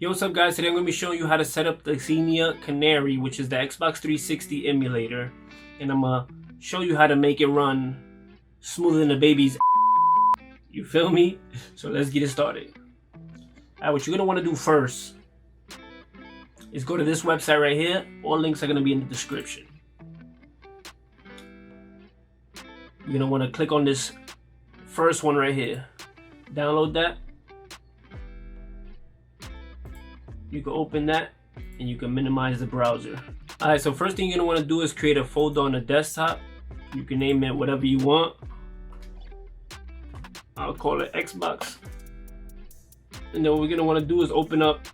Yo, what's up guys? Today I'm going to be showing you how to set up the Xenia Canary, which is the Xbox 360 emulator. And I'm going to show you how to make it run smoother than a baby's. You feel me? So let's get it started. Alright, what you're going to want to do first is go to this website right here. All links are going to be in the description. You're going to want to click on this first one right here. Download that. You can open that and you can minimize the browser. Alright, so first thing you're going to want to do is create a folder on the desktop. You can name it whatever you want. I'll call it Xbox. And then what we're going to want to do is open up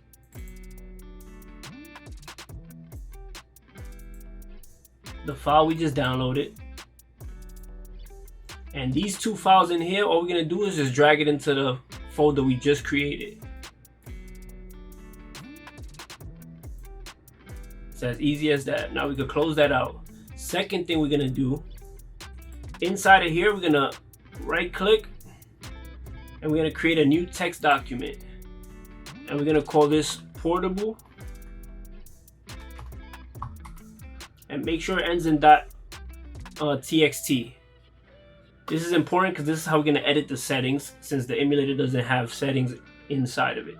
the file we just downloaded. And these two files in here, all we're going to do is just drag it into the folder we just created. It's as easy as that. Now we can close that out. Second thing we're gonna do, inside of here, we're gonna right click and we're gonna create a new text document. And we're gonna call this portable. And make sure it ends in .txt. This is important because this is how we're gonna edit the settings, since the emulator doesn't have settings inside of it.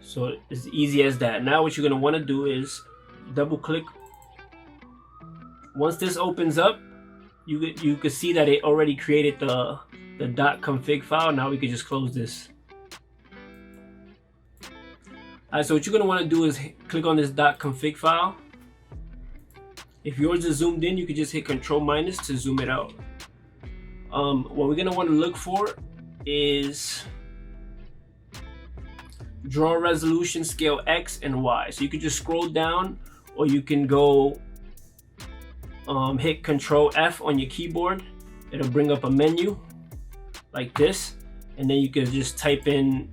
So it's easy as that. Now what you're going to want to do is double click. Once this opens up, you can see that it already created the .config file. Now we can just close this. Alright, so what you're going to want to do is click on this .config file. If yours is zoomed in, you can just hit Control- to zoom it out. What we're going to want to look for is draw resolution scale X and Y. So you can just scroll down, or you can go hit Control F on your keyboard. It'll bring up a menu like this, and then you can just type in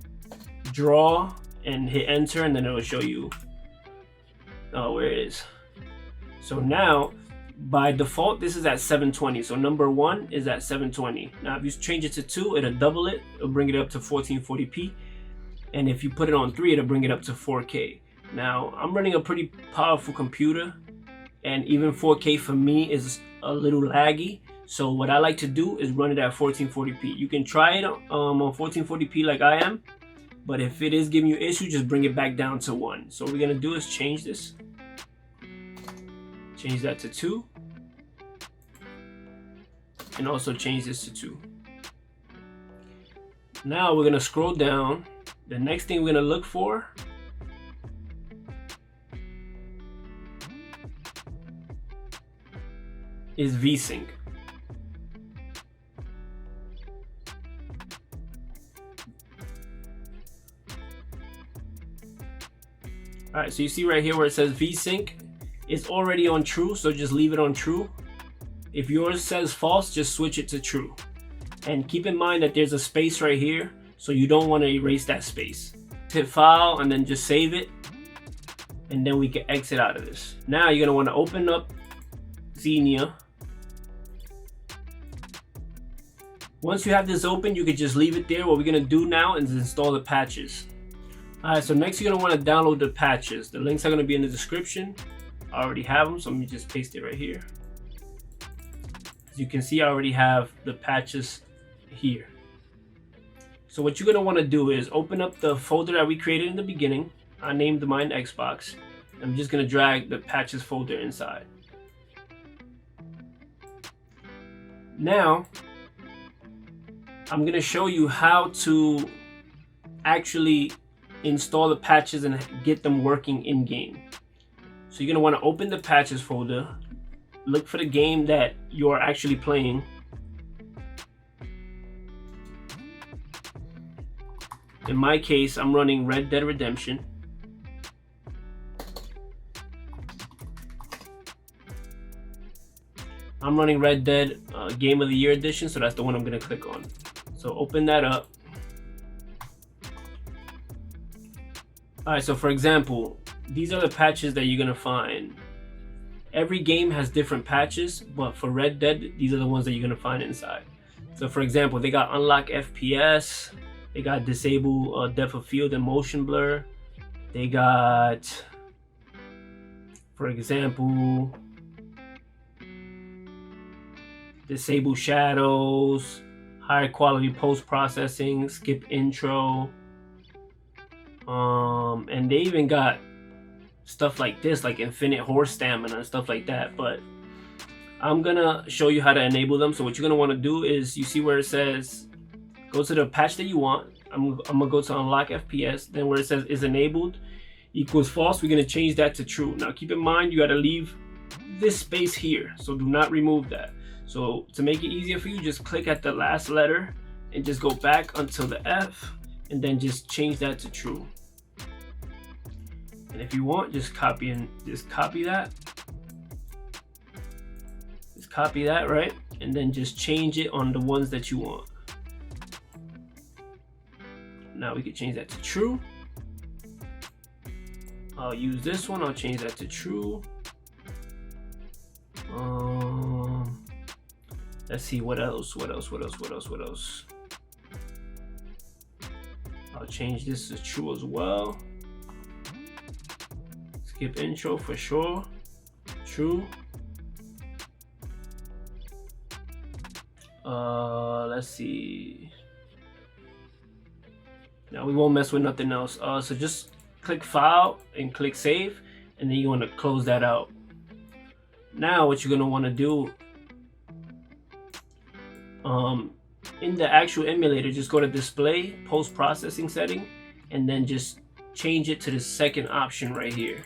draw and hit enter, and then it'll show you where it is. So now by default this is at 720, so number 1 is at 720. Now if you change it to 2, it'll double it, it'll bring it up to 1440p. And if you put it on 3, it'll bring it up to 4K. Now, I'm running a pretty powerful computer, and even 4K for me is a little laggy. So what I like to do is run it at 1440p. You can try it on 1440p like I am, but if it is giving you issue, just bring it back down to 1. So what we're gonna do is change this. Change that to 2. And also change this to 2. Now we're gonna scroll down. The next thing we're going to look for is VSync. Alright, so you see right here where it says VSync, it's already on true, so just leave it on true. If yours says false, just switch it to true. And keep in mind that there's a space right here, so you don't want to erase that space. Hit file and then just save it, and then we can exit out of this. Now you're going to want to open up Xenia. Once you have this open, you can just leave it there. What we're going to do now is install the patches. Alright, so next you're going to want to download the patches. The links are going to be in the description. I already have them, so let me just paste it right here. As you can see, I already have the patches here. So what you're going to want to do is open up the folder that we created in the beginning. I named mine Xbox. I'm just going to drag the patches folder inside. Now, I'm going to show you how to actually install the patches and get them working in game. So you're going to want to open the patches folder, look for the game that you're actually playing. In my case, I'm running Red Dead Redemption. I'm running Red Dead Game of the Year Edition, so that's the one I'm going to click on. So open that up. Alright, so for example, these are the patches that you're going to find. Every game has different patches, but for Red Dead, these are the ones that you're going to find inside. So for example, they got unlock FPS, They got disable depth of field and motion blur. They got, for example, disable shadows, higher quality post-processing, skip intro, and they even got stuff like this, like infinite horse stamina and stuff like that. But I'm gonna show you how to enable them. So what you're gonna want to do is, you see where it says go to the patch that you want. I'm gonna go to unlock FPS, then where it says is enabled equals false, we're gonna change that to true. Now keep in mind, you gotta leave this space here, so do not remove that. So to make it easier for you, just click at the last letter and just go back until the F, and then just change that to true. And if you want, just copy that. Just copy that, right? And then just change it on the ones that you want. Now we can change that to true. I'll use this one, I'll change that to true. Let's see, what else? I'll change this to true as well. Skip intro for sure, true. Let's see. Now we won't mess with nothing else. So just click file and click save, and then you want to close that out. Now what you're gonna want to do, in the actual emulator, just go to display, post-processing setting, and then just change it to the second option right here,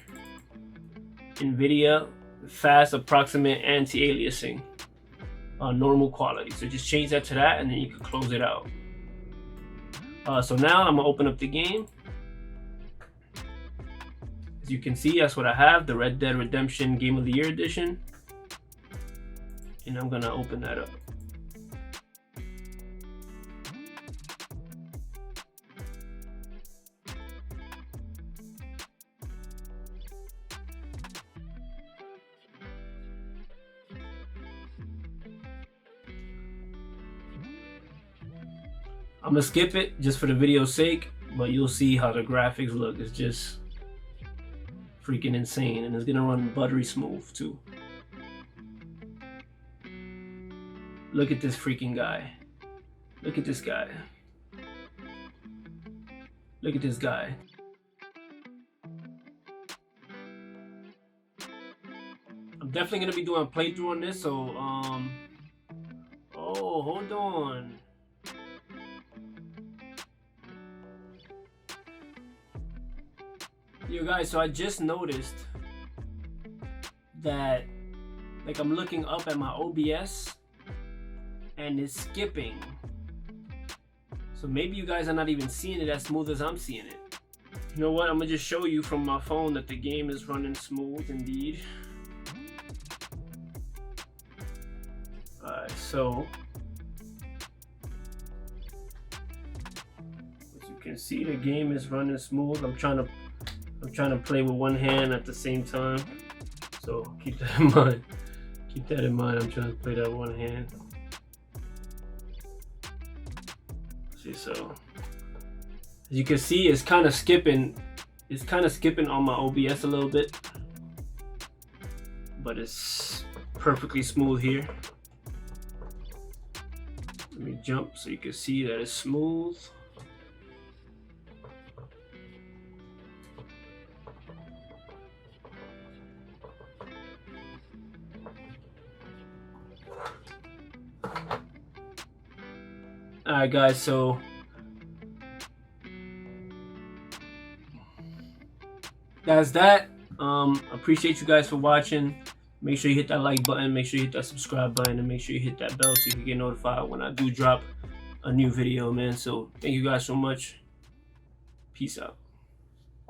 NVIDIA fast approximate anti-aliasing, normal quality. So just change that to that, and then you can close it out. So now I'm gonna open up the game. As you can see, that's what I have, the Red Dead Redemption Game of the Year edition, and I'm gonna open that up. I'm gonna skip it just for the video's sake, but you'll see how the graphics look. It's just freaking insane, and it's gonna run buttery smooth too. Look at this freaking guy. Look at this guy. Look at this guy. I'm definitely gonna be doing a playthrough on this, so oh, hold on. Yo guys, so I just noticed that, like, I'm looking up at my OBS and it's skipping. So maybe you guys are not even seeing it as smooth as I'm seeing it. You know what, I'm gonna just show you from my phone that the game is running smooth indeed. Alright, so as you can see, the game is running smooth. I'm trying to play with one hand at the same time, so keep that in mind. Keep that in mind. I'm trying to play that one hand. See, so as you can see, it's kind of skipping. It's kind of skipping on my OBS a little bit, but it's perfectly smooth here. Let me jump so you can see that it's smooth. Alright guys, so that's that. Appreciate you guys for watching. Make sure you hit that like button, make sure you hit that subscribe button, and make sure you hit that bell so you can get notified when I do drop a new video, man. So thank you guys so much. Peace out.